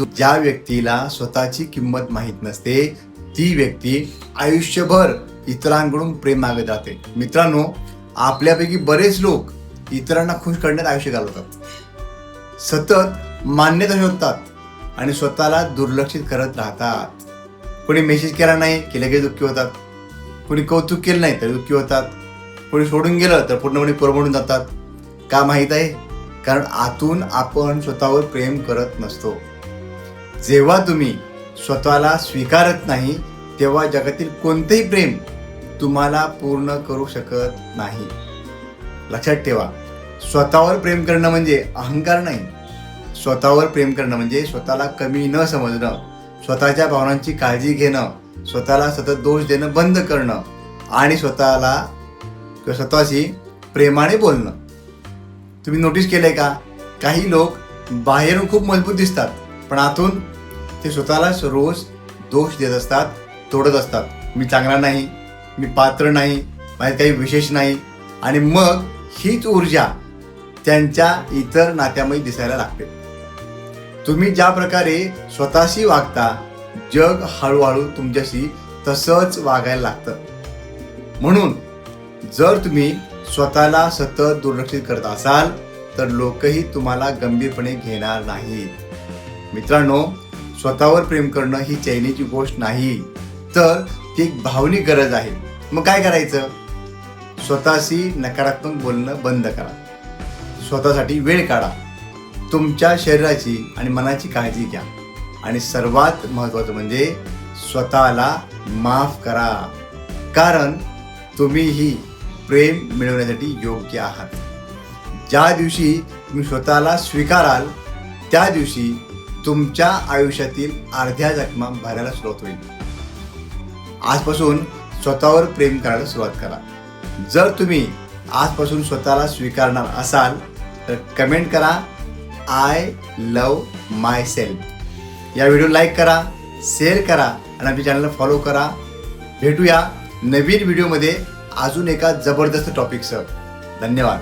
ज्या व्यक्तीला स्वतःची किंमत माहीत नसते ती व्यक्ती आयुष्यभर इतरांकडून प्रेम मागत राहते. मित्रांनो, आपल्यापैकी बरेच लोक इतरांना खुश करण्यात आयुष्य घालवतात, सतत मान्यता शोधतात आणि स्वतःला दुर्लक्षित करत राहतात. कोणी मेसेज केला नाही की लगेच दुःखी होतात, कोणी कौतुक केलं नाही तरी दुःखी होतात, कोणी सोडून गेलं तर पूर्णपणे परमडून जातात. का माहीत आहे? कारण आतून आपण स्वतःवर प्रेम करत नसतो. जेव्हा तुम्ही स्वतःला स्वीकारत नाही तेव्हा जगातील कोणतेही प्रेम तुम्हाला पूर्ण करू शकत नाही. लक्षात ठेवा, स्वतःवर प्रेम करणं म्हणजे अहंकार नाही. स्वतःवर प्रेम करणं म्हणजे स्वतःला कमी न समजणं, स्वतःच्या भावनांची काळजी घेणं, स्वतःला सतत दोष देणं बंद करणं आणि स्वतःला किंवा स्वतःशी प्रेमाने बोलणं. तुम्ही नोटीस केलंय का, काही लोक बाहेरून खूप मजबूत दिसतात पण आतून ते स्वतःला रोज दोष देत असतात, तोडत असतात. मी चांगला नाही, मी पात्र नाही, माझ्यात काही विशेष नाही, आणि मग हीच ऊर्जा त्यांच्या इतर नात्यामध्ये दिसायला लागते. तुम्ही ज्या प्रकारे स्वतःशी वागता जग हळूहळू तुमच्याशी तसंच वागायला लागतं. म्हणून जर तुम्ही स्वतःला सतत दुर्लक्षित करत असाल तर लोकही तुम्हाला गंभीरपणे घेणार नाहीत. मित्रांनो, स्वतःवर प्रेम करणं ही चैनीची गोष्ट नाही, तर ती एक भावनिक गरज आहे. मग काय करायचं? स्वतःशी नकारात्मक बोलणं बंद करा, स्वतःसाठी वेळ काढा, तुमच्या शरीराची आणि मनाची काळजी घ्या, आणि सर्वात महत्त्वाचं म्हणजे स्वतःला माफ करा. कारण तुम्हीही प्रेम मिळवण्यासाठी योग्य आहात. ज्या दिवशी तुम्ही स्वतःला स्वीकाराल त्या दिवशी तुमच्या आयुष्यातील अर्ध्या जखमा भरायला सुरुवात होईल. आजपासून स्वतःवर प्रेम करायला सुरुवात करा. जर तुम्ही आजपासून स्वतःला स्वीकारणार असाल तर कमेंट करा, आय लव्ह माय सेल्फ. या व्हिडिओ लाईक करा, शेअर करा आणि आमच्या चॅनलला फॉलो करा. भेटूया नवीन व्हिडिओमध्ये अजून एका जबरदस्त टॉपिकसह. धन्यवाद.